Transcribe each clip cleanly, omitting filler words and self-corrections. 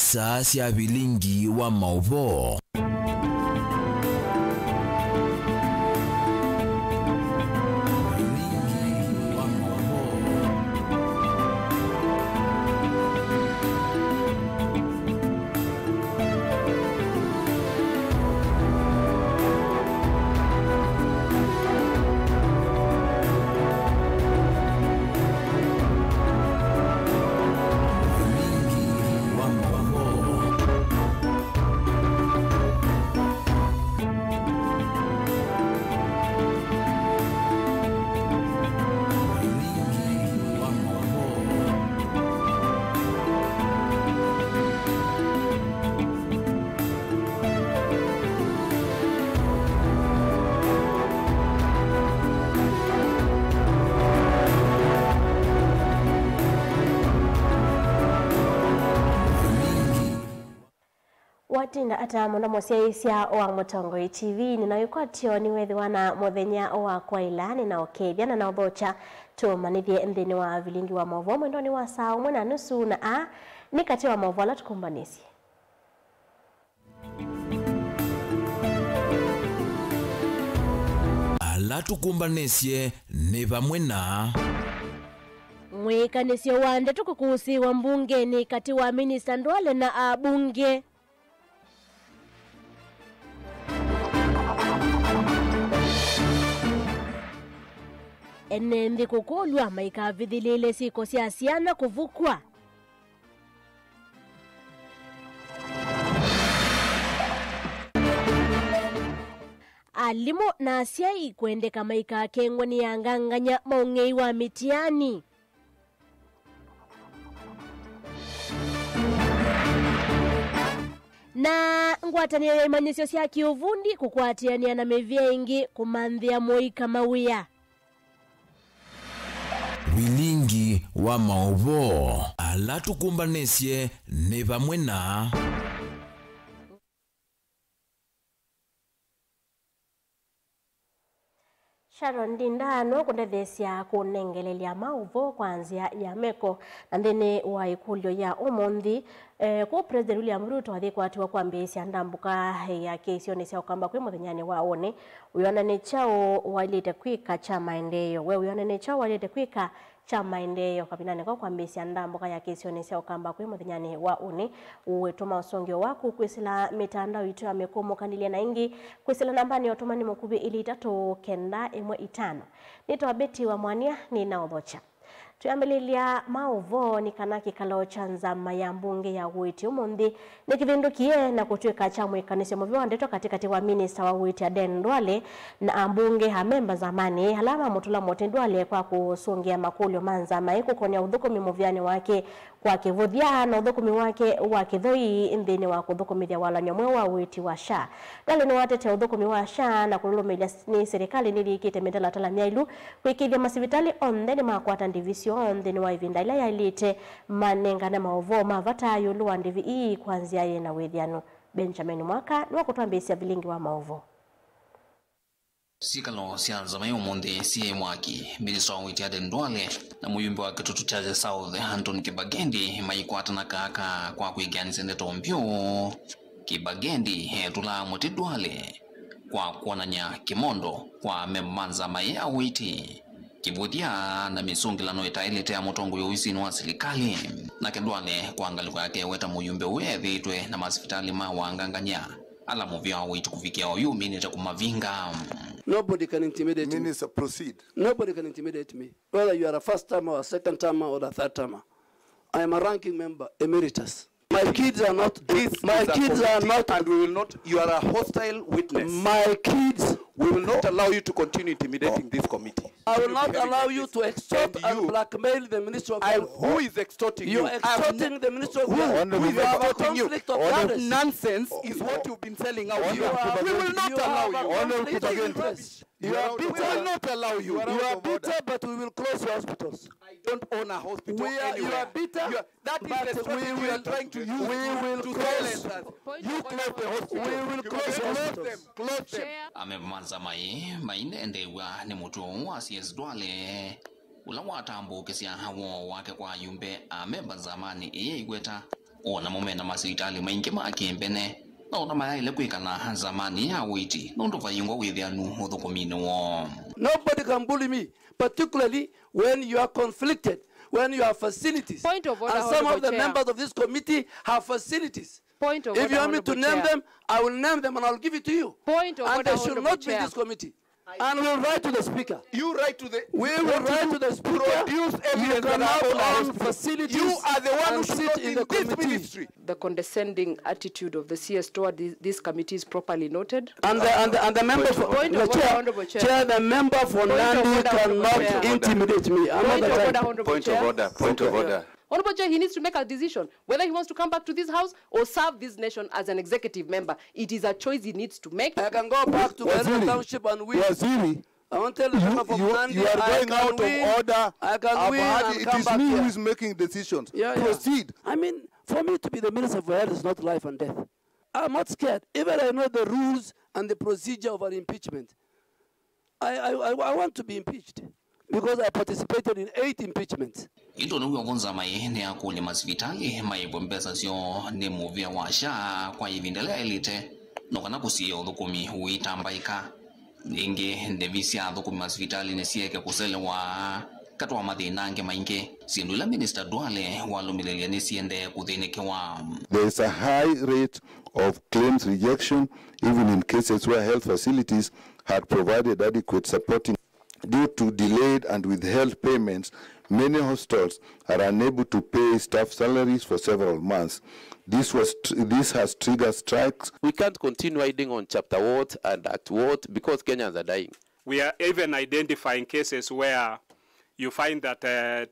saa cia vilingi wa mauvo. Watinda ata muno mosiaisia wa Mutongoi TV ninayukwatio ni wethi wana muthenya wa kwailani na okethia na uthocha tumanithie nthini wa vilingi wa mauvo mwendoni wa saa 1:30 na ni kati wa mauvo ala tukumbanisi ala tukumbanisye ni vamwe na mwikanisyo wa ndeto kukusiwa mbungeni kati wa Minista Ndwale na abunge. Ene kukulwa maikavithilile siko cia ciana kuvukwa. Alimu na asiai kuendeka maika kengwa ni anganganya maungei wa mitiani. Na ngwatanio ya imanisyo cia kiuvundi kukwatiania na mevia ingi kumanthia moika mawia. Vilingi wa mauvo ala tukumbanisye ni vamwe na Sharon Dindano kundethesia kunengelelia mauvo kwanzia ya meko na ndene wa ikulyo ya umonthi kwa President William Ruto athikwatiwa kwambisia ndambuka ya kesione cia ukamba kwi muthenyani wa one uyona ni chao walite kwika cha maendeleo we uyona ni chao walite kwika cha maendeleo kabinane kwa kwambisia ndambuka ya kesione cia ukamba kwi muthenyani wa one uwetuma usongio waku kwisila mitandao itu ya mekomo kandilia na ingi kwisila nambani otomani mukubi ili 395 nitwa Betty wa Mwania ni naodhocha tuyambelilia mauvo ni kanaki kalao chanza mayambunge ya Witi umonthi nikivindukie na kutuika cha mwikanisyo muvyo ndeto katikati wa Minista wa Witi Aden Ndwale na ambunge ha memba zamani halama mutula mote Ndwale kwa kusungia makulio manza maiku konya udhukumi muvyani wake kwa kivudhia na udhukumi wake wa kithoi nthini wa kudhukumithia wala nyomwe wa Witi wa SHA. Ndwale ni watete udhukumi wa SHA na kululumilia ni serikali niliikite medala talamia ilu kuikithia masivitali onde ni makwata ndivisio onde ni wa ivinda ila ya ilite manenga na mauvo mavata yulu wa ndivi kwanzia ye na wethiano. Benjamin Mwaka ni wakutwambisia vilingi wa mauvo. Sikalo sianza mayo monde siye Mwaki Minista wa Witi Aden Ndwale na muyumbe wa Kitutu Chaje South Anton Kibagendi maikwata na kaka kwa kuiganisa ndeto mbyo Kibagendi hetula muti Ndwale kwa kuonanya kimondo kwa memanza maya Witi kibudia na misungilano itailete ya mutongo yoisini wa serikali na Ndwale kuangaluka yake weta muyumbe wethitwe na masifitali mawanganganya ala muvya Witi kufikia oyu minita kumavinga. Nobody can intimidate me. Minister, proceed. Nobody can intimidate me. Whether you are a first timer or a second timer or a third timer. I am a ranking member, emeritus. My kids are not. My kids are not. And we will not. You are a hostile witness. My kids. We will not allow you to continue intimidating this committee. I will not allow you to extort and blackmail the Minister of Health. Who is extorting you? You are extorting the Minister of Health. Who is extorting you? What nonsense is what you've been selling out here. We will not allow you. We will not allow you. You are bitter, but we will close your hospitals. I don't own a hospital anywhere. You are bitter, that is the strategy you are trying to use to silence us. You close the hospital. We will close your hospitals. Close them. Amemanza maine ndewa ni mutu wa CS Ndwale ula watambu kisia hawo wake kwa yumbe amemba zamani iye igweta ona momena masitali maingi makembene na ona maile kwikana zamani ya witi nondo vayingwa withianu uthukumini wo. Nobody can bully me, particularly when you are conflicted, when you have facilities. Point of order, and some of the Chair. members of this committee have facilities. Point of If order, you want me to name Chair. them, I will name them and I'll give it to you. Point of and order, they should not be Chair. in this committee. And we'll write to the speaker. You write to the. We will write to the speaker. Produce evidence You that are cannot all own facilities. You are the one who and should sit not in in the this committee. ministry. The condescending attitude of the CS toward this committee is properly noted. And the member for Point of order, Honorable Chair. Chair, the member for Point of Nandi order, Honorable cannot Chair. intimidate me. I'm Point not of the order, type. Honorable Point Chair. of order. Point of order. Honorable Chair, he needs to make a decision whether he wants to come back to this house or serve this nation as an executive member. It is a choice he needs to make. I can go back to Waziri Township and win. Waziri, I want to tell the member from Nandi, you are I going can out of win. order. I can I've win heard and it come is back me here. who is making decisions. Yeah. Proceed. I mean, for me to be the Minister for Health is not life and death. I'm not scared. Even I know the rules and the procedure of an impeachment. I want to be impeached because I participated in 8 impeachments. Ito nuwe vonza maihene ya kule masvitali maibombeza sio ni movia washa kwa ivindele elite nokana kusiyo dhukumi uitambaika inge ndevisi ya dhukumi masvitali nesieke kuselewa katwa madhinange mainge sindula Minister Duale walumilelia nesiende kudhinekewa. There is a high rate of claims rejection even in cases where health facilities had provided adequate supporting. Due to delayed and withheld payments, many hospitals are unable to pay staff salaries for several months. This has triggered strikes. We can't continue hiding on chapter what and act what because Kenyans are dying. We are even identifying cases where you find that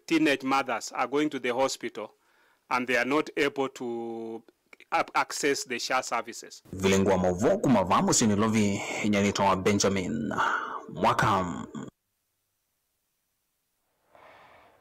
teenage mothers are going to the hospital and they are not able to access the SHA services. Vilengwa mavoku mavamu sinilovi nyanitoa Benjamin Mwakam.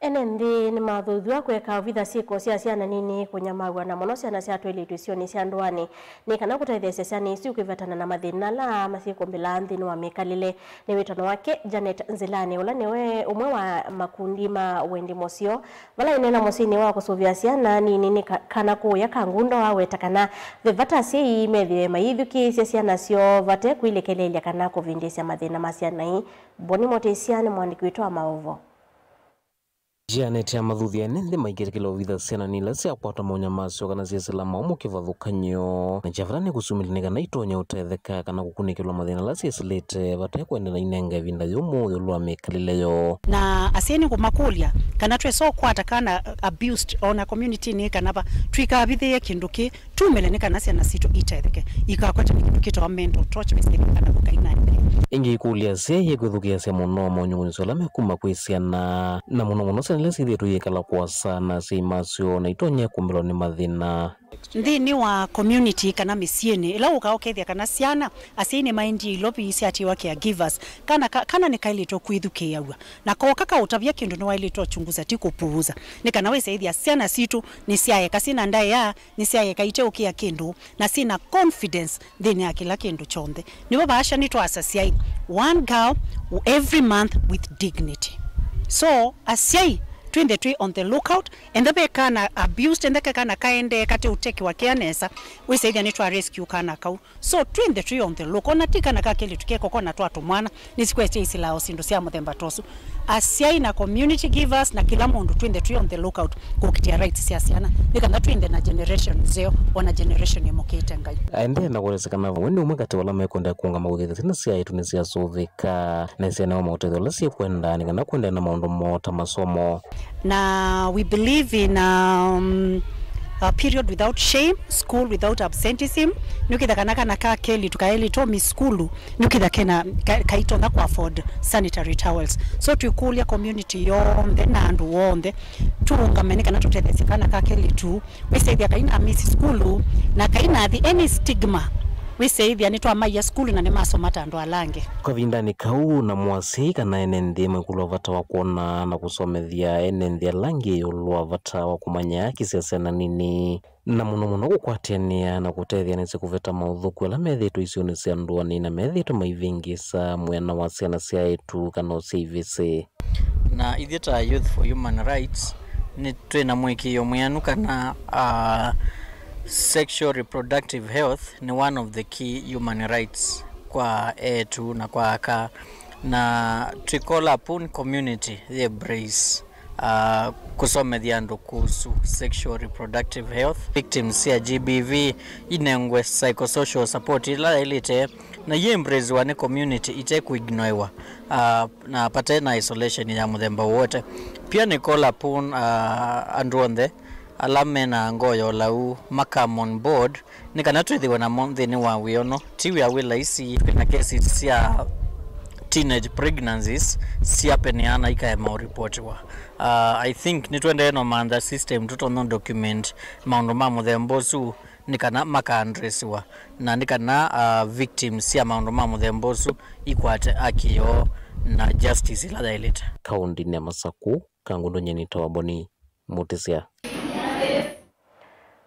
Enendi ni mathuthu kweka vitha ciiko cia ciana nini kunyamagwa na mono ciana cia twilitu icio ni cia ndwani ni kana guteithia ciana icio kwivetana na mathina la maciiko mbila nthini wa mikalile ni witano wake Janet Nzilani ula niwe umwe wa makundi ma wendi mocio vala inena mosini wa kusuvia ciana nini kana kuya kangundo wa weta kana vivata cia methie maithuki cia ciana cio vate kuilekelelia kana kuvindisya mathina ma ciana hii Boni Motesiane mwandiki witwa Maovo. Janet ya mathuthia nende maigirikilo vitha ciana nila cia kwata monya macio kana cia silama mukivathukanyo na javana kusumilika na itonya utetheka kana gukunikilwa mathina la cia silete vate kwendela inenga vinda yomu yolwa mekalileyo na asieni kumakulia kana tweso kwata kana abused ona community ni kana ba twika bithe kinduki tumele kana ciana situ itetheke ikakwata kinduki to mental torture mistake kana kukaina ingi kulia cie guthukia cia muno monyunguso la mekuma kwisiana na muno nile sithitu yikala kwa sana si macio na itonya kumbilo ni mathina ndini wa community kana misieni ila ukaokethia kana ciana asiini maindi ilopi isiati wa caregivers kana ni kailito kwithukia wa na ko kaka utavia kindu ni wailito chunguza ti kupuuza ni kana wesaithia ciana situ ni ciaye kasina ndaye ya ni ciaye kaite ukia kindu na sina confidence ndini ya kila kindu chonde nibo baasha ni twasaciai one girl every month with dignity. So asiai twende twi on the lookout and the kana abused and the kana kaende kate uteki wa kianesa we say ni twa rescue kana kau so twende twi on the lookout na tika na kakeli tukeko kona twatu mwana nisikwete isilao sindo cia muthemba tosu asiai na community givers na kila mundu twende twi on the lookout kukitia rights cia ciana nikana twende na generation zeo ona generation yemokete ngai ende na kuresekana wende umekati wala mekonda kuunga maugithe tina cia itu ni cia soveka na cia na mautetho la cia kwenda nikana kwenda na maundu mota masomo na we believe in a period without shame, school without absenteeism. Nukitha kana ka keli tukaeli to mi skulu nukitha kena kaito na ku afford sanitary towels. So tuikulia community yonde na andu wonde tuungamene kana tutethese kana ka keli tu we say dia kaina miss skulu na kaina the any stigma we say dia ni twa maya skulu na ne masomata andu alange kwa vindani kau na mwasi kana enende mwikulo vata wa kuona na kusomethia enende langi yolwa vata wa kumanya kisiasa na nini na muno gukwatenia na kutethia nese kuveta mauthuku ala methitu icio ni cia ndwani na methitu maivingisa mwena wa ciana cia itu kana CVC na ithieta Youth for Human Rights ni twina mwikio mwianu kana sexual reproductive health ni one of the key human rights kwa etu na kwa aka na tricall upon community the brace kusomethia andu kuhusu sexual reproductive health victims ya GBV inengwe psychosocial support ila ilite na embrace wa ni community ite kuignoiwa na patena isolation ya muthemba wote pia ni call upon andu onthe alame na ngoyo lau makam on board ni kana twithiwa na monthini wa wiono tiwi ya wila isi na cases cia teenage pregnancies siapeneana ikaema reportiwa I think ni twende no manda system tutono document maundu ma muthembosu nikana makaandresiwa na nikana victims ya maundu ma muthembosu ikwate akio na justice ila daileta kaundi ni Masaku kangundo nyenita waboni mutisia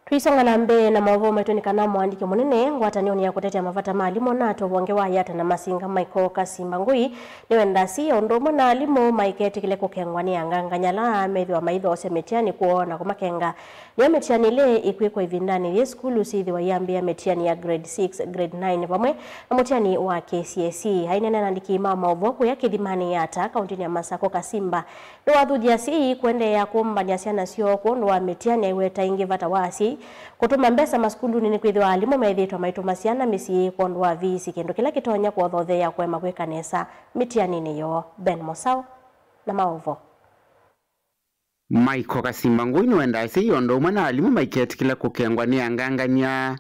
Tuisonga na mbe na maovo maitoni kana mwandiki munene ngwatanioni ya kutetea mavata maalimo na tobonge wa yata na masinga Michael Kasimba Ngui niwe ndasi ondomo na alimo maiketi kile kukengwani anganganyala methi wa maitho osemetiani kuona kumakenga ya metiani le ikwiko ivindani ye skulu sithi wa yambi ya metiani ya grade 6 grade 9 pamwe na metiani wa KCSE hainene nandiki maovo kuya kithimani yata kauntini ya Masako Kasimba no wathudia si kwende ya kumbanya siana sio kuonwa metiani aiweta ingi vata wasi kutuma mbesa maskulu ni kwithwa alimu maithitwa maitu masiana misi kondwa visi kendo kila kitonya kwa thothe ya kwema kwekanesa mitiani niyo Ben Mosao na maovo Michael Kasimba Ngui niwenda isi yondo mwana alimu maiketi kila kukengwa ni angangania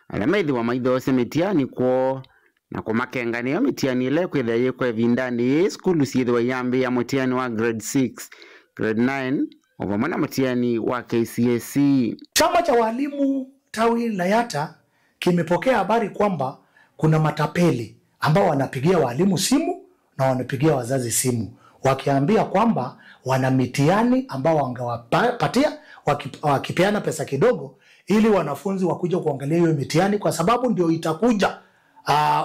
alamaithi wa maitho ose mitiani kwa na kumakengani ya mitiani ile kwithwa yekwe vindani skulu siithwa yambi ya mutiani wa grade 6 grade 9 Ovamana matiani wa KCSE. Chama cha walimu tawi la Yata kimepokea habari kwamba kuna matapeli ambao wanapigia walimu simu na wanapigia wazazi simu wakiambia kwamba wana mitihani ambao wangewapatia wakipeana pesa kidogo ili wanafunzi wakuja kuangalia hiyo mitihani kwa sababu ndio itakuja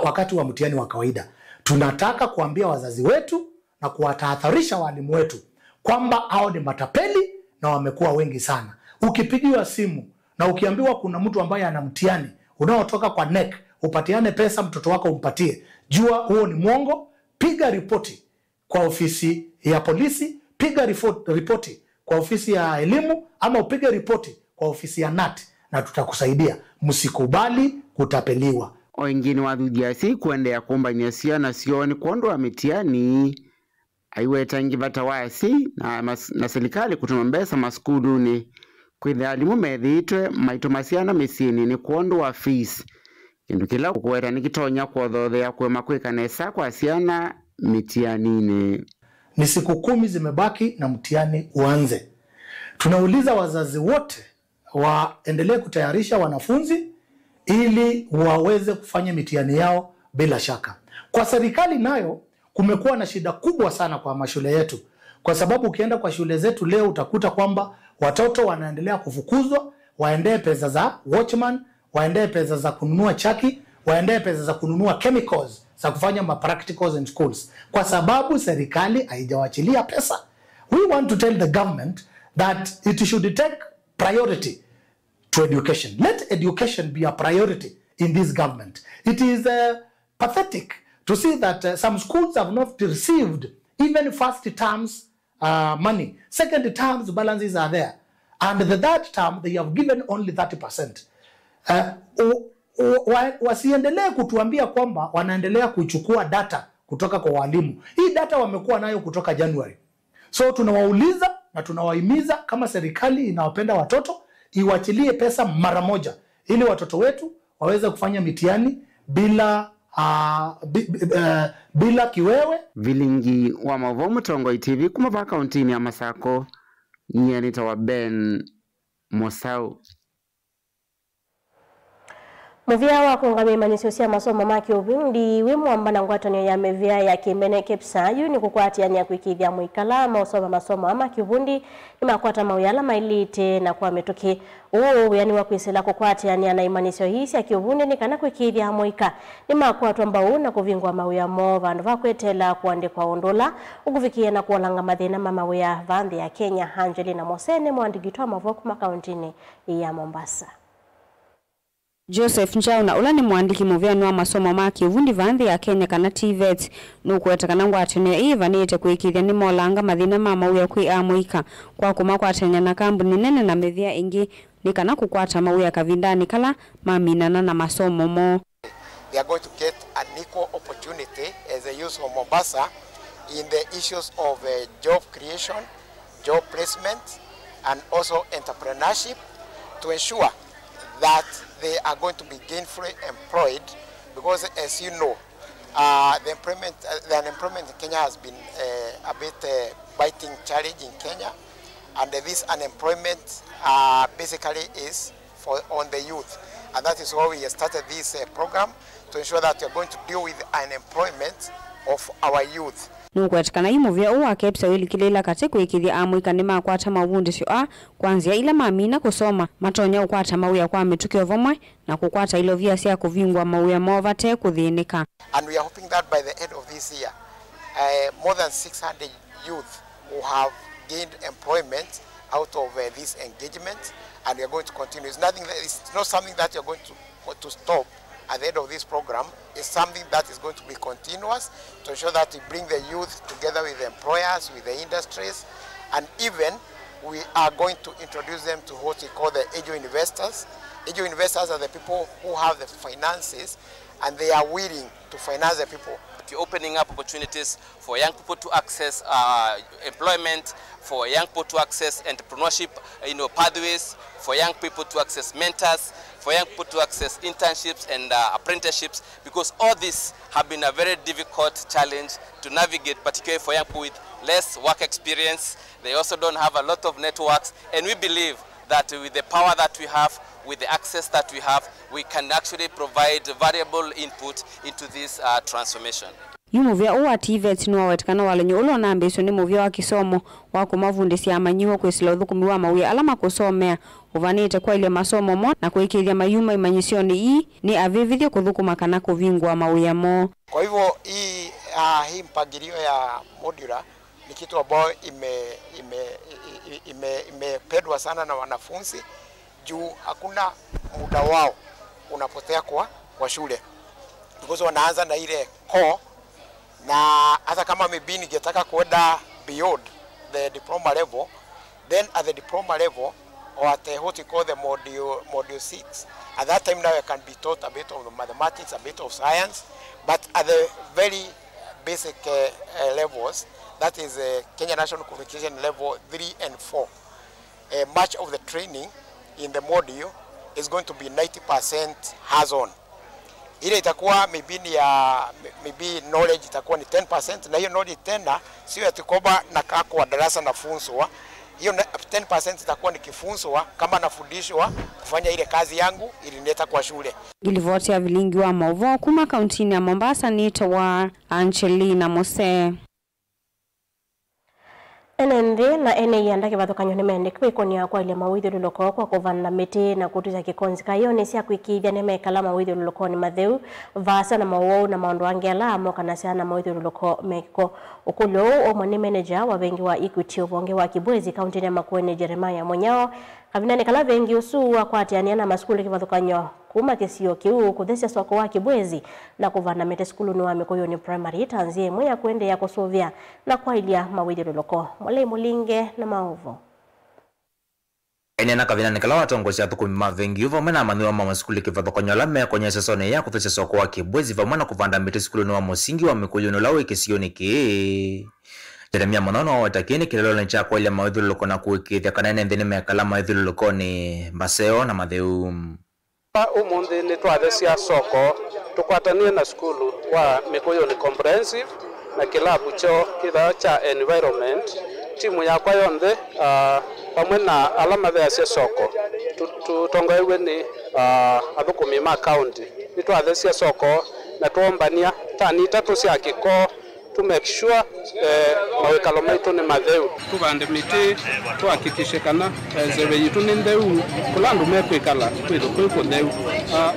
wakati wa mtihani wa kawaida. Tunataka kuambia wazazi wetu na kuwatahadharisha walimu wetu kwamba hao ni matapeli na wamekuwa wengi sana. Ukipigiwa simu na ukiambiwa kuna mtu ambaye ana mtihani unaotoka kwa NEC upatiane pesa mtoto wako umpatie, jua huo ni mwongo. Piga ripoti kwa ofisi ya polisi, piga ripoti kwa ofisi ya elimu ama upige ripoti kwa ofisi ya NAT na tutakusaidia. Msikubali kutapeliwa. Wengine wathudia si kuendea kumbanya siana sioni kuondoa mitihani aiweta ingi vata wasi na serikali kutuma mbesa maskuduni kwithia alimu methitwe maitu masiana misini ni kuondoa fees kindu kila kuweta nikitonya kwa thothe ya kwema kwekanesa kwa siana mitianini. Ni siku 10 zimebaki na mtihani uanze. Tunauliza wazazi wote waendelee kutayarisha wanafunzi ili waweze kufanya mitihani yao bila shaka. Kwa serikali nayo kumekuwa na shida kubwa sana kwa mashule yetu. Kwa sababu ukienda kwa shule zetu leo utakuta kwamba watoto wanaendelea kufukuzwa, waendee pesa za watchman, waendee pesa za kununua chaki, waendee pesa za kununua chemicals za kufanya practicals in schools. Kwa sababu serikali haijawachilia pesa. We want to tell the government that it should take priority to education. Let education be a priority in this government. It is pathetic to see that some schools have not received even first terms money. Second terms balances are there. And the third term, they have given only 30%. Wasiendelee kutuambia kwamba wanaendelea kuchukua data kutoka kwa walimu. Hii data wamekuwa nayo kutoka January. So tunawauliza na tunawahimiza kama serikali inawapenda watoto, iwachilie pesa mara moja ili watoto wetu waweze kufanya mitihani bila bila kiwewe. Vilingi wa Mavomu Tongoi TV kumava kauntini ya Masako nyenita wa Ben Mosau. Muvia wa kungamia manisio sia masomo maki ubundi wimwamba na ngwatanio ya mevia ya kimbene kepsa yuni kukwati ya kuikithia muikala mausoma masomo maki ubundi imakwata mauyala mailite na kwa metoki yani wa kuisela kukwati ya na imanisio hisi ya kiubundi ni kana kuikithia muika imakwata mbau na kuvingwa mauya mo vandu vakwetela kuandikwa ondola ukuvikia na kuolanga mathina mamauya vandhi ya Kenya. Angelina Mosene mwandigitwa mavoku makauntini ya Mombasa. Joseph Nchauna ula ni mwandiki muvyani wa masomo maki uvundi vandhi ya Kenya kana TVET nukuetakana ngwatanio ivanite kuikithia ni molanga mathina mamauya kwi amuika kwa kumakwatanya na kambuni nene na methia ingi ni kana kukwata mauya kavindani kala maminana na masomo mo. They are going to get an equal opportunity as a youth of Mombasa in the issues of job creation, job placement, and also entrepreneurship to ensure that they are going to be gainfully employed, because as you know, the unemployment in Kenya has been a bit biting challenge in Kenya, and this unemployment basically is on the youth, and that is why we started this program to ensure that we are going to deal with unemployment of our youth. Nukwetakana imuvia uwa kepsa wili kilela kate kuikithia amuika ni makwata mauvundi sio kwanzia ila mamina kusoma matonya ukwata mauya kwa mitukio vomwe na kukwata ilo via siya kuvingwa mauya movate kuthinika. And we are hoping that by the end of this year, more than 600 youth will have gained employment out of this engagement, and we are going to continue. It's not something that you are going to stop at the end of this program. Is something that is going to be continuous to ensure that we bring the youth together with the employers, with the industries, and even we are going to introduce them to what we call the angel investors. Angel investors are the people who have the finances and they are willing to finance the people. We're opening up opportunities for young people to access employment, for young people to access entrepreneurship, pathways, for young people to access mentors, for young people to access internships and apprenticeships, because all this have been a very difficult challenge to navigate, particularly for young people with less work experience. They also don't have a lot of networks, and we believe that with the power that we have, with the access that we have, we can actually provide variable input into this transformation. Yumuvia uwa TVET nuwawetakana walenyo ulo na ambiso ni muvia wa kisomo wako mavundisi ya manyiwa kuisila udhukumiwa mauya alama kusomea uvanite kwa ile masomo mo na kuikithia mayuma imanyisioni ni avivithia kudhukuma kana kuvingwa mauya mo. Kwa hivyo hii mpangilio ya modular ni kitu ambayo imependwa sana na wanafunzi juu hakuna muda wao unapotea kwa shule, because wanaanza na ile core, na hata kama maybe ningetaka kwenda beyond the diploma level, then at the diploma level or at what we call the module 6, at that time now I can be taught a bit of mathematics, a bit of science, but at the very basic levels, that is Kenya National Qualification level 3 and 4, much of the training in the module is going to be 90% hands-on. Ile itakuwa maybe knowledge itakuwa ni 10%, na hiyo knowledge tena sio ati kwamba nakaa kwa darasa nafunzwa. Hiyo 10% itakuwa nikifunzwa kama nafundishwa kufanya ile kazi yangu ilinileta kwa shule. Gilivoti ya vilingi wa Movo kuma kauntini ya Mombasa ni wa Angelina Mose. Enende na ene yanda kibathokanyo ni mende kwikonia kwa ile mawitho luloko kwa kuvana miti na kutuza kikonzi kayone sia kwikithia ne mekala mawitho luloko ni matheu vasa na mawo na maondo angela mo kana sia na mawitho luloko meko okulo o mone manager wa bengi wa Equity obonge wa Kibwezi county ya Makueni Jeremiah Monyao kabinane kala bengi usu wa kwatiania na maskuli kibathokanyo kuma kisio kiu kuthesia soko wa Kibwezi na kuvana mete skulu no amekoyo ni primary tanzie moya kwende ya kosovia na kwa ilia mawitho luloko mole mulinge na maovo Enena kavina nikala watongozi athukumi mavengi uva mwena manuwa mama skuli kivathokanyo lame kwenye sesone ya kuthesia soko wa Kibwezi va mwana kuvanda mete skulu no musingi wa mikoyo no lawe kisio niki Jeremia Monono watakini kilelo ncha kwa ile mawitho luloko na kuikithia kana nendeni mekala mawitho luloko ni Baseo na Matheu. Umundi ni twathesia soko tukwatanie na skulu wa Mikoyoni Comprehensive na kilabu cho kitha cha environment timu yakwa yonthe pamwe na alama theasia soko tutongoewe ni athukumi ma county nitwathecia soko na tuombania tani 3 cia kiko to make sure mawikalo maitu ni matheu tubande miti tuhakikishe kana zewe yitu ni ndeu kulandu mekwikala kwithu kwiko ndeu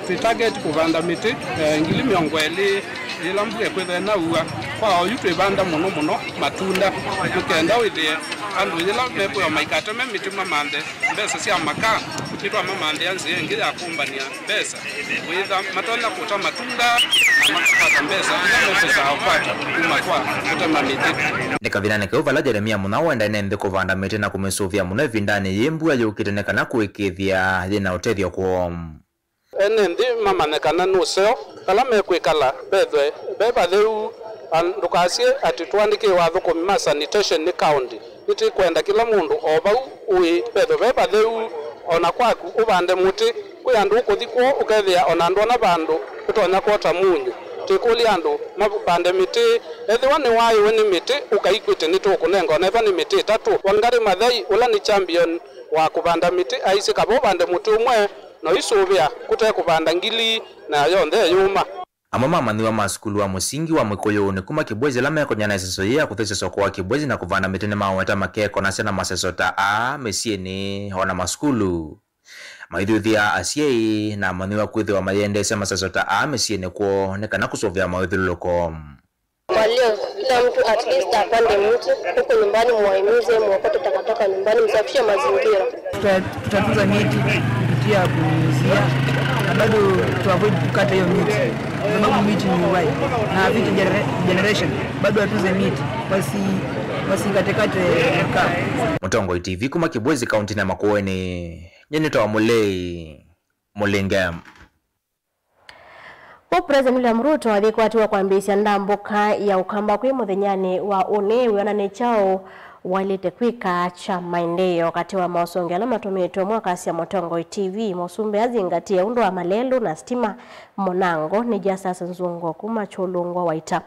tu target kubanda miti ngili miongweli ila mbuge kwithe na ua kwa yutu ibanda muno matunda tukenda withie andu ila mepo maikate me miti mamande mbesa cia maka kitwa mamande anzi ngi ya kumbania mbesa witha matona kuta matunda na makapata mbesa na mbesa haupata kuma nikavinane keuvala Jeremia Munao enda nende kuvanda miti na kumesuvia muno vindani yimbu ayukitenekana kuikithia thina utethio kwa ene ndi mamanekana nuseo kala mekwikala bethwe beba theu ndukasie ati twandike wathukumi ma sanitation ni county niti kwenda kila mundu obau ui bethwe beba theu ona kwaku ubande muti kwi andu ukuthikwo ukethia ona andu na bandu kutonya kwota munyu tikuli andu mabande miti ethiwa ni wayo ni miti ukaikwite ni tukunenga ona ni miti 3 Wangari Maathai ula ni champion wa kubanda miti aisi kabo bande muti umwe no isuvia kute kubanda ngili na yonthe yuma amama maniwa masukulu wa musingi wa Mwikoyo ni kuma kibwezi la meko nyana seso ya kuthesha soko wa kibwezi na kuvanda miti ni maweta makeko na sena masesota mesieni ona masukulu maithuthia asiei na maniwa kwithiwa mayendese masesota mesieni kwa nekana kusovya maithuloko. Kwa leo kila mtu at least apande mti huko nyumbani, muwaimize muokote takataka nyumbani, msafishe mazingira. Tutatunza miti kupitia kunyunyizia na bado tuavoid kukata hiyo miti, sababu miti ni uhai na vitu generation bado watunze miti wasikatekate mkaa. Mutongo TV kuma Kibwezi kaunti na Makueni nyenito wa Mulengam. President William Ruto athikwatiwa kwambisia ndambuka ya ukamba kwi muthenyani wa une wionane chao walite kwika cha maendeleo wakati wa mausongela matumitwe mwaka cia Mutongo TV musumbe azingatia undu wa malelu na stima monango ni Justus Nzungo kuma Cholungwa Waita.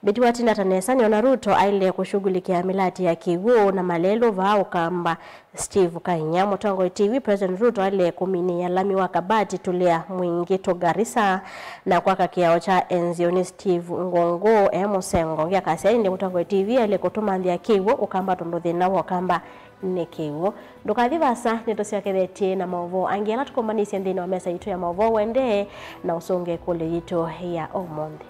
Betiwati Natanesa niona Ruto aile kushughulikia milati ya kiwuo na malelo vao kamba Steve Kainya. Mutongo TV President Ruto aile kumini ya lami wa Kabati tulia mwingi Garissa na kwa kiao cha enzioni Steve Ngongo Musengo ya kasi inde Mutongo TV aile kutuma ndia kiwuo ukamba tunduthina wa kamba nekiwo ndukathi basa nitosiakethetie na mauvo angela tukombanisia ndini wa mesa yitu ya mauvo wende na usonge kule yitu ya Omonde.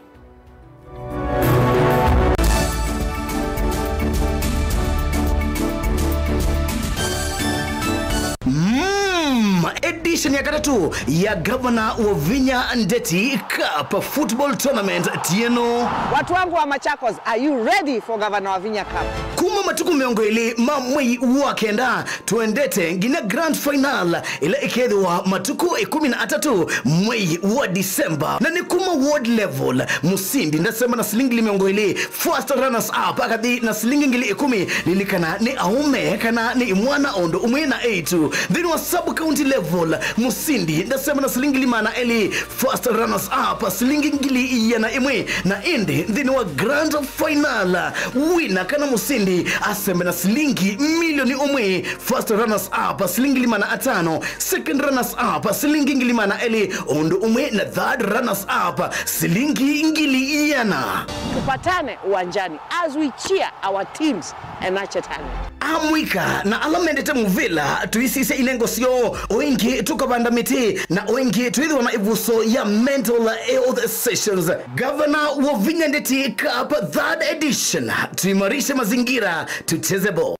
Edition ya katatu ya Governor wa Vinya Ndeti Cup Football Tournament tieno. Watu wangu wa Machakos, are you ready for Governor wa Vinya Cup? Kuma matuku miongo ili mamwei wakenda tuendete ngina grand final ila ikethwa matuku 13 mwei wa Disemba na ni kuma world level musindi ndasema na silingi miongo ili first runners up akadi na silingi ngili 10 lilikana ni aume kana ni mwana ondo umwe na 8 then wa sub county level musindi ndasema na silingi limana eli first runners up silingi ngili yana imwe na indi then wa grand final winner kana musindi aseme na silingi milioni umwe first runners up silingi limana 5 second runners up silingi ngilimana eli ondo umwe na third runners up silingi ngili yana. Tupatane uwanjani as we cheer our teams and nurture talent. Amwika na alamendete muvila tuisise inengo sio oingi tukabanda miti na oingi tuithwa na ivuso ya mental health sessions. Governor wa Vinya Ndeti Cup 3rd edition, tuimarishe mazingira tucheze ball.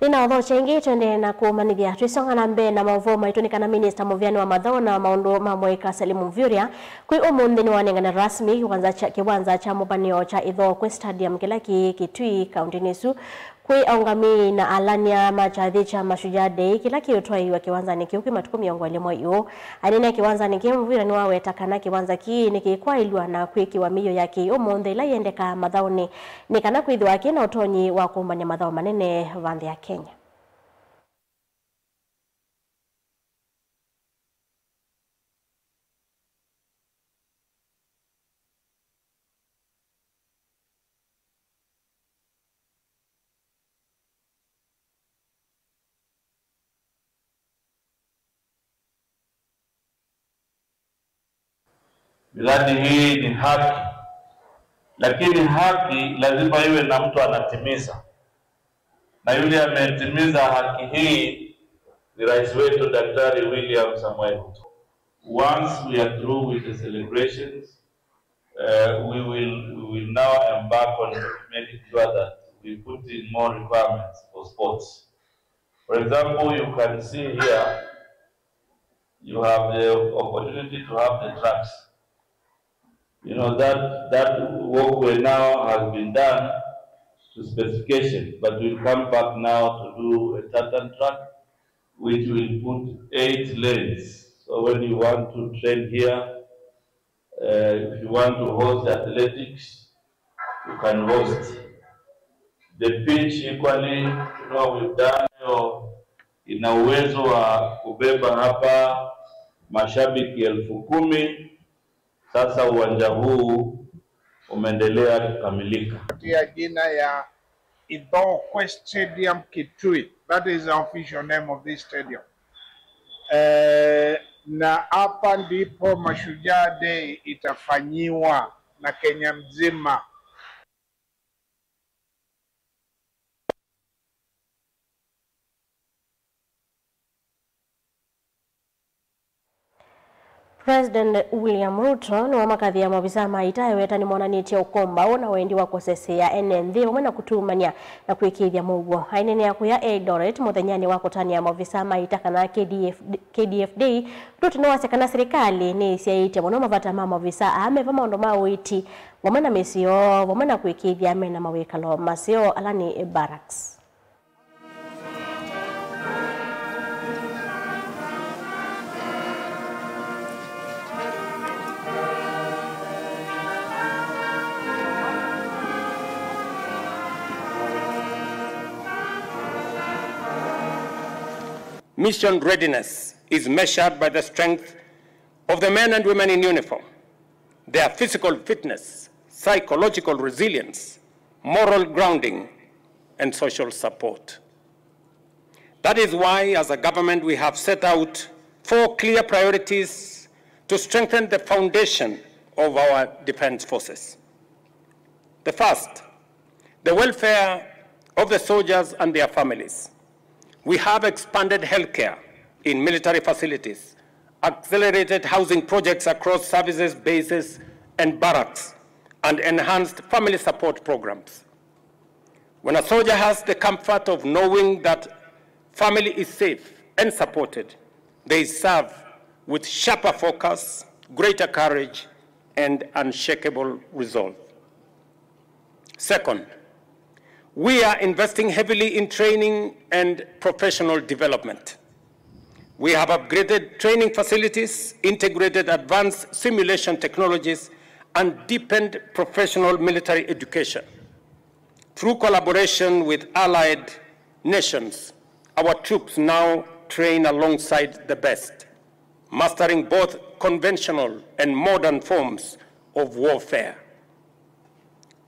Nina odho chengi twende na kumanithia twisonga na mbe na mauvo maitunika na Minister Muvyani wa Mathao na maundu mamweka Salimu Mvurya kwi umuthi ni wanengana rasmi kiwanza cha mubanio cha Ithokwe Stadium kila Kitui kaunti nisu kwi aungami na alania machathi cha Mashujaa Day kila kiutwaiwa kiwanza niki uki matuku miongo limwe iyo anene kiwanza niki Mvurya ni waweta kana kiwanza ki niki kwa ilwa na kwi kiwamiyo yaki umuthi ila yendeka Mathao ni kana kwithwa kina utonyi wa kumbanya Mathao manene vanthi ya Kenya. Miradi hii ni haki, lakini haki lazima iwe na mtu anatimiza, na yule ametimiza haki hii ni rais wetu Daktari William Samoei Ruto. Once we are through with the celebrations, we will now embark on making sure that we put in more requirements for sports. For example, you can see here, you have the opportunity to have the tracks. You know, that walkway now has been done to specification, but we'll come back now to do a tartan track, which will put 8 lanes. So when you want to train here, if you want to host athletics, you can host. The pitch equally, you know, we've done ina uwezo wa kubeba hapa mashabiki 10,000. Sasa uwanja huu umeendelea kukamilika. Katika jina ya Idokwe Stadium Kitui. That is the official name of this stadium. Na hapa ndipo Mashujaa Day itafanyiwa na Kenya mzima. President William Ruto ni wamakadhi ya mavisa maita weta ni mwananitia ukomba ona wendi wako sese ya NND wamena kutumania na kuikidhia mugo. Hainene ya kuya Eldoret muthenyani wako tani ya mavisa maita kana KDFD Ruto ni wasekana serikali ni isi ya iti mwana mavata mama visa ame vama ondoma uiti wamena mesio wamena kuikidhia mena mawekalo masio alani barracks. Mission readiness is measured by the strength of the men and women in uniform, their physical fitness, psychological resilience, moral grounding, and social support. That is why, as a government, we have set out 4 clear priorities to strengthen the foundation of our defense forces. The first, the welfare of the soldiers and their families. We have expanded healthcare in military facilities, accelerated housing projects across services, bases, and barracks, and enhanced family support programs. When a soldier has the comfort of knowing that family is safe and supported, they serve with sharper focus, greater courage, and unshakable resolve. Second, we are investing heavily in training and professional development. We have upgraded training facilities, integrated advanced simulation technologies, and deepened professional military education. Through collaboration with allied nations, our troops now train alongside the best, mastering both conventional and modern forms of warfare.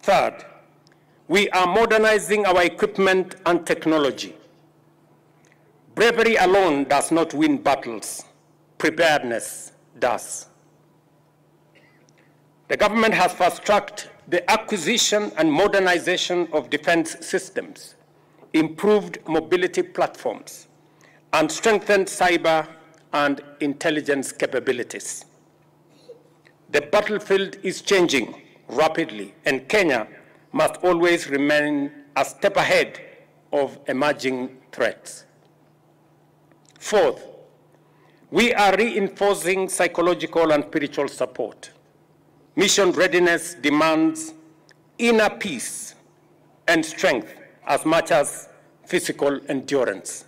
Third, we are modernizing our equipment and technology. Bravery alone does not win battles. Preparedness does. The government has fast-tracked the acquisition and modernization of defense systems, improved mobility platforms, and strengthened cyber and intelligence capabilities. The battlefield is changing rapidly, and Kenya must always remain a step ahead of emerging threats. Fourth, we are reinforcing psychological and spiritual support. Mission readiness demands inner peace and strength as much as physical endurance.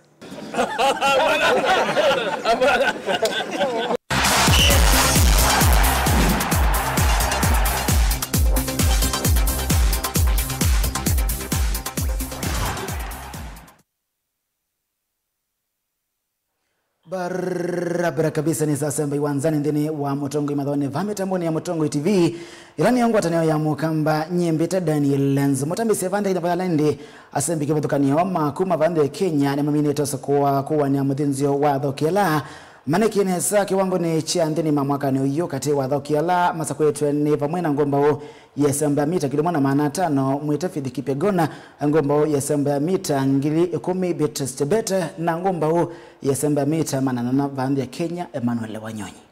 Barabara kabisa ni sasa mbai wanzani ndini wa Mutongo imadhone vametamboni ya Mutongo TV ilani yangu ataneo ya mukamba nyembeta Daniel Lenz mutambi sevanda inapalende asembike mutokani wa makuma vande Kenya ni mamine tosa kuwa ni amudhinzio wa dhokela manekine sa kiwango ni cha nthini mamwaka ni uyo kati wa thokiala masakwetwe ni pamwe na ngombao yesamba mita kilomona maana 5 mwite Fidhi Kipegona ngombao yesamba mita ngili 10 Beatrice Bete na ngombao yesamba mita manana vandi ya Kenya Emmanuel Wanyonyi.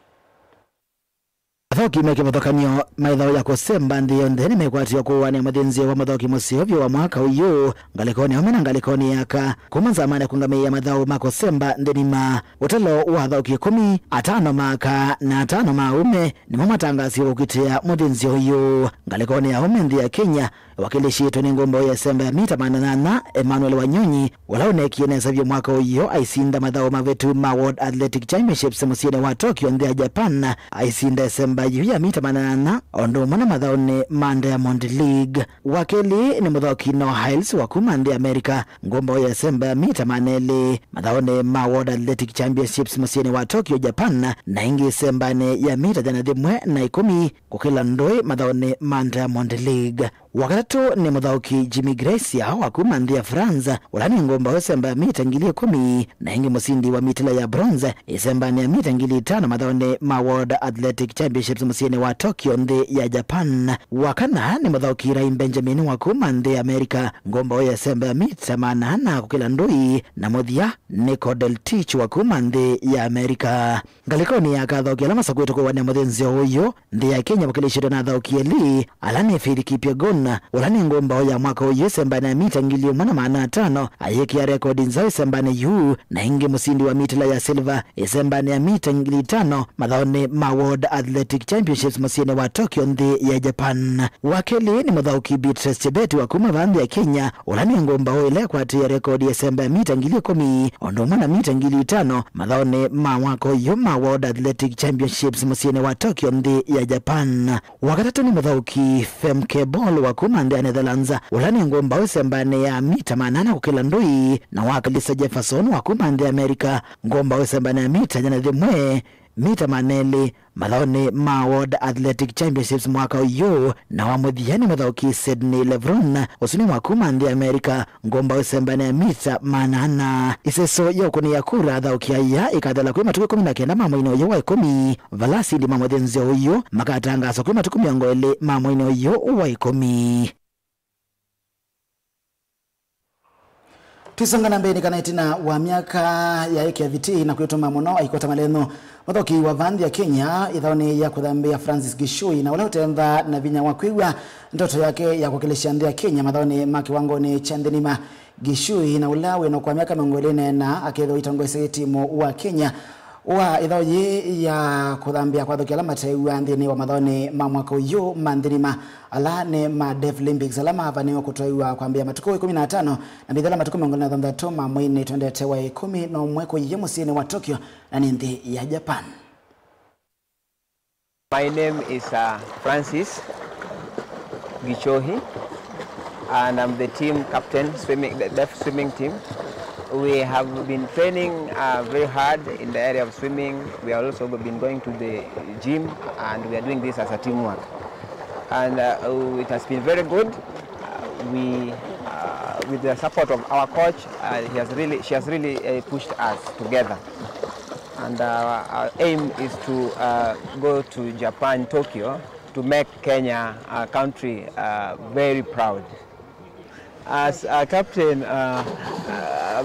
Thoki meke mathokanio maithao ya kusemba ndiyo nthini mekwatio kuwania muthinzi wa mathoki musiovyo wa mwaka uyu ngalikoni omena ngalikoni yaka kuma zamani kungamia mathao makusemba nthini ma utalo wa thoki 10 atano maka na atano maume nimo matangasio kukitia muthinzi uyu ngalikoni ya ume nthi ya Kenya wakilishitwe ni ngombo ya semba ya mita manana Emmanuel Wanyonyi walaonekie nesa vyo mwaka uyu aisinda mathao mavetu ma World Athletic Championships musiene wa Tokyo nthi ya Japan aisinda semba ya mita manana ondo mwana mathao ni Diamond League wakili ni muthoki Noah Hiles wa kuma nthi Amerika ngombo ya semba ya mita manele mathao ni ma World Athletic Championships musiene wa Tokyo Japan na ingi semba ni ya mita jana dhimwe na 10 kukila ndoi mathao ni Diamond League. Wakati ni mudhauki Jimmy Gracia wa kuma nthi ya France ulani ngomba wesemba ya mita ngili 10 na ingi musindi wa mitila ya bronze isemba ni ya mita ngili 5 madhaone ma World Athletic Championships musiene wa Tokyo nthi ya Japan. Wakana ni mudhauki Raim Benjamin wa kuma nthi ya Amerika ngomba wesemba ya mita manana kukila ndoi na muthia Nico Del Tich wa kuma nthi ya Amerika. Ngalikoni ya kathauki alama sakwetu kwa wane muthinzi huyo nthi ya Kenya wakilishidwa na thauki eli alani Fidhi Kipegona ulani ngomba ya mwaka uyu semba na mita ngili mwana maana 5 ayekia rekodi nzao semba na yu na ingi musindi wa mitila ya silver semba na mita ngili 5 madhaone ma World Athletic Championships musiene wa Tokyo nthi ya Japan. Wakili ni mudhauki Beatrice Chebet wa kuma vandi ya Kenya ulani ngomba ile kwa tia rekodi ya semba ya mita ngili 10 ondo mwana mita ngili 5 madhaone ma mwaka uyu ma World Athletic Championships musiene wa Tokyo nthi ya Japan. Wakatatu ni mudhauki Femke Ball wa kuma nthi ya Netherlands ulani ngomba wesembane ya mita manana kukila ndui na wakilisa Jefferson wa kuma nthi ya Amerika ngomba wesembane ya mita jana dhimwe mita maneli malaone ma World Athletic Championships mwaka uyu na wamudhiani mudhauki Sydney Lebron usuni mwakuma nthi ya Amerika ngomba wesembane ya mita manana iseso ya ukuni ya kura dhauki ya ikadhala kui matuku 19 mamoino uyu wa 10 valasi ndi mamudhenzi uyu makatangaso kui matuku 20 mamoino uyu wa 10. Twisongana mbeni kana itina wa miaka ya eke ya viti na kuyotoma mono aikota maleno muthoki wa vandi ya Kenya ithaoni ya kuthambia Francis Gishui na wale utemba na vinya wakwigwa ndoto yake ya kuwakilisha nthi ya Kenya mathaoni ma kiwango ni cha nthini Gishui na ulawe no kwa miaka 20 na aketho itongwese timu wa Kenya wa ithaoyi ya kuthambia kwa thoki alama tewa nthini wa mathaoni ma mwaka uyu mandhirima ala ne ma Deaf Olympics alama avaniwa kutoiwa kwambia matuko 15 na bidhala matuko 23 ma mwini twendete wa 10 na mweko yemusini wa Tokyo na nthi ya Japan. My name is Francis Gichohi and I'm the team captain the deaf swimming team. We have been training very hard in the area of swimming. We have also been going to the gym and we are doing this as a teamwork. And it has been very good. With the support of our coach, she has really pushed us together. And our aim is to go to Japan, Tokyo, to make Kenya a country very proud. As a captain,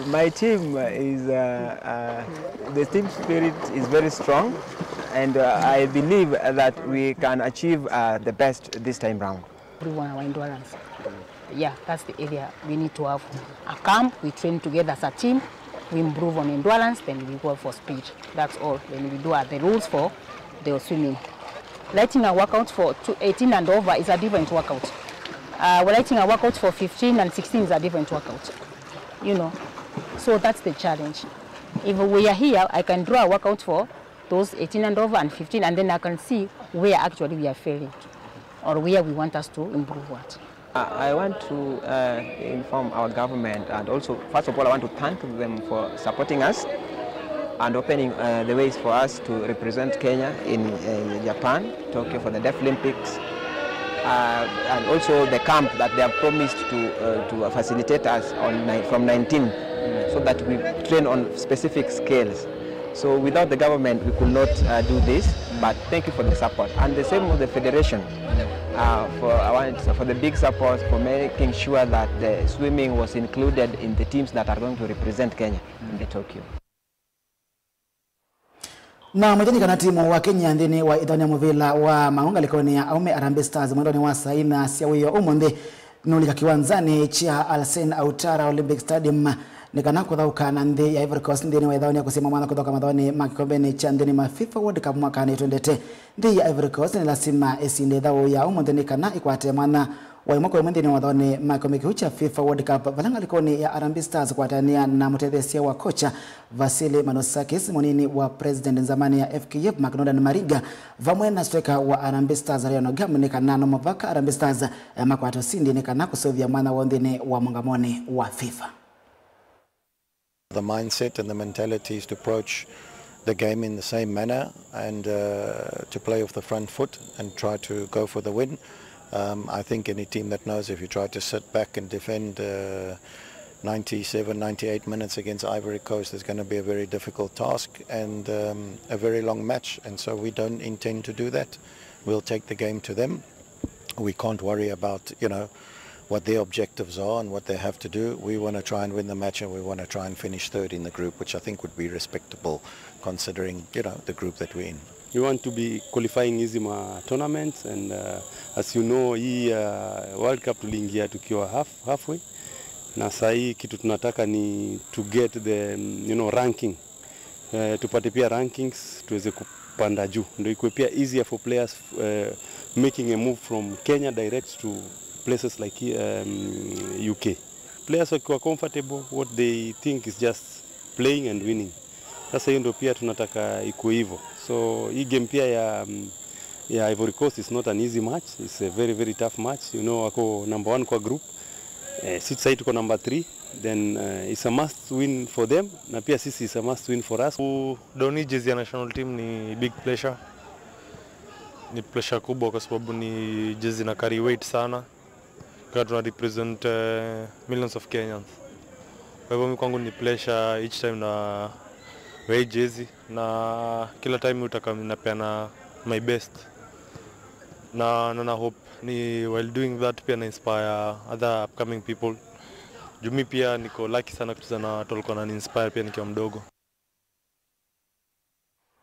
my team is the team spirit is very strong, and I believe that we can achieve the best this time round. Everyone our endurance. Yeah, that's the area we need to have a camp. We train together as a team. We improve on endurance, then we go for speed. That's all. Then we do the rules for the swimming. Lighting a workout for 18 and over is a different workout. We're lighting a workout for 15 and 16 is a different workout. You know, so that's the challenge. If we are here, I can draw a workout for those 18 and over and 15, and then I can see where actually we are failing or where we want us to improve what. I want to inform our government, and also, first of all, I want to thank them for supporting us and opening the ways for us to represent Kenya in Japan, Tokyo for the Deaf Olympics, and also the camp that they have promised to facilitate us on from 19, so that we train on specific scales. So without the government, we could not do this. But thank you for the support. And the same with the federation for the big support for making sure that the swimming was included in the teams that are going to represent Kenya in the Tokyo. Na mjini kana timu wa Kenya ndini wa idhani muvila wa maunga likoni ya Aume Harambee Stars mwendoni wa saina siawiyo umonde nulika kiwanzani chia Alsen Autara Olympic Stadium nikana kuthauka na nthi ya Ivory Coast ndini wa idhani ya kusema mwana kutoka madhoni makikombeni cha ndini ma FIFA World Cup mwaka ni twendete nthi ya Ivory Coast ni lasima esinde dhau ya umonde nikana ikwate mwana wa imoko mwendini wa dhoni makomiki hucha FIFA World Cup valanga likoni ya Harambee Stars kuatania na mutethesia wa kocha Vasily Manosakis monini wa president zamani ya FKF Macdonald Mariga vamwe na striker wa Harambee Stars Ryan Ogamu nikana no mavaka Harambee Stars makwato sindi nikana kusovya mwana wa ndini wa mungamoni wa FIFA. The mindset and the mentality is to approach the game in the same manner and to play off the front foot and try to go for the win. I think any team that knows if you try to sit back and defend 97, 98 minutes against Ivory Coast is going to be a very difficult task and a very long match, and so we don't intend to do that. We'll take the game to them. We can't worry about, you know, what their objectives are and what they have to do. We want to try and win the match and we want to try and finish third in the group, which I think would be respectable considering, you know, the group that we're in. We want to be qualifying hizi tournaments and as you know hii World Cup tuliingia tukiwa halfway na sasa hii kitu tunataka ni to get the ranking, tupate pia rankings tuweze kupanda juu ndio ikuwe pia easier for players making a move from Kenya direct to places like UK. Players wakiwa comfortable, what they think is just playing and winning. Sasa hiyo ndio pia tunataka ikuwe hivyo. So hii game pia ya Ivory Coast is not an easy match. It's a very very tough match. You know wako number 1 kwa group. Sisi tuko number 3. Then it's a must win for them na pia sisi is a must win for us. Doni jezi ya national team ni big pleasure. Ni pleasure kubwa kwa sababu ni jezi na carry weight sana. Kwa tuna represent millions of Kenyans. Kwa hivyo kwangu ni pleasure each time na wear jezi na kila time utaka ninapeana my best na hope ni while doing that pia na inspire other upcoming people. Jumi pia niko lucky sana kucheza na watu walikuwa wanani-inspire pia nikiwa mdogo.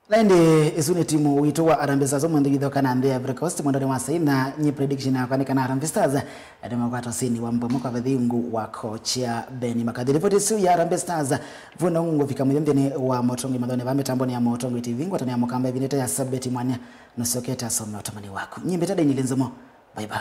Laindi isuni timu wito wa Harambee Stars mwendo githoka na ndhe Ivory Coast mwendo ni wasaina nyi prediction ya kwanika na Harambee Stars adema kwa tosini wa mbomo kwa vedhingu wa kocha Beni Makadhi. Ripoti siu ya Harambee Stars vuna ungu fika mwendeni wa Motongi madhone va mitamboni ya Motongi TV ngwatani ya mokamba vineta ya Sabeti mwania nusoketa some otamani wako nyimbe tada nilinzomo. Bye bye.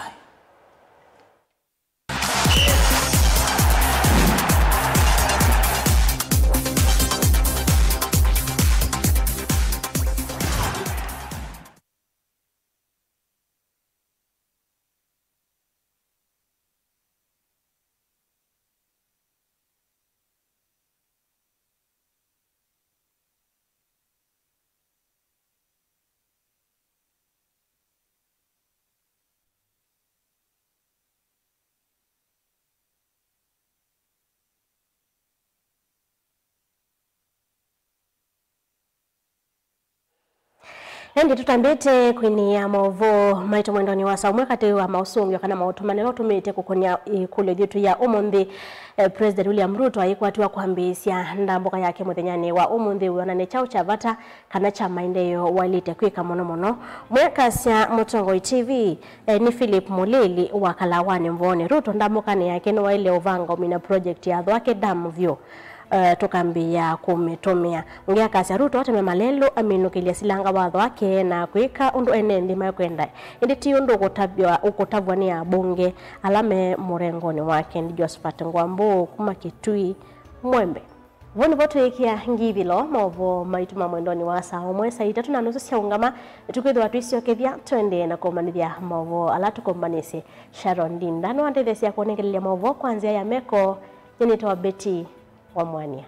Ndi tutambete kwini ya maovo maito mwendoni wa saumwe kati wa mausungu kana mautumanelo tumete kukonya ikulu yetu ya umonde President William Ruto ayikwatiwa kuhambisya ndamboka yake muthenyani wa umonde wionane chao cha vata kana cha maendeleo walite kwika mono mwekasya Mutongo TV ni Philip Mulili wa Kalawani Mvone. Ruto ndamboka ni yake no ile ovanga umina project ya dhwake damu vyo tukambia kumetomea ngia kasi Ruto ateme malelo aminukilia silanga watho wake na kuika undu enendi makwenda indi ti undu ukotavwa ni abunge alame murengoni wake ndi Josephat Ngwambo kuma Kitui Mwembe. Voni voto ikia ngivilo maovo maituma mwendoni wa saa umwe saa 3:30 cia ungama tukwithwa twisio kethia twende na kumanithia maovo ala tukombanisi Sharon Dinda no andethesia kuonekelelia maovo kwanzia ya meko yenitoa Betty wa Mwania.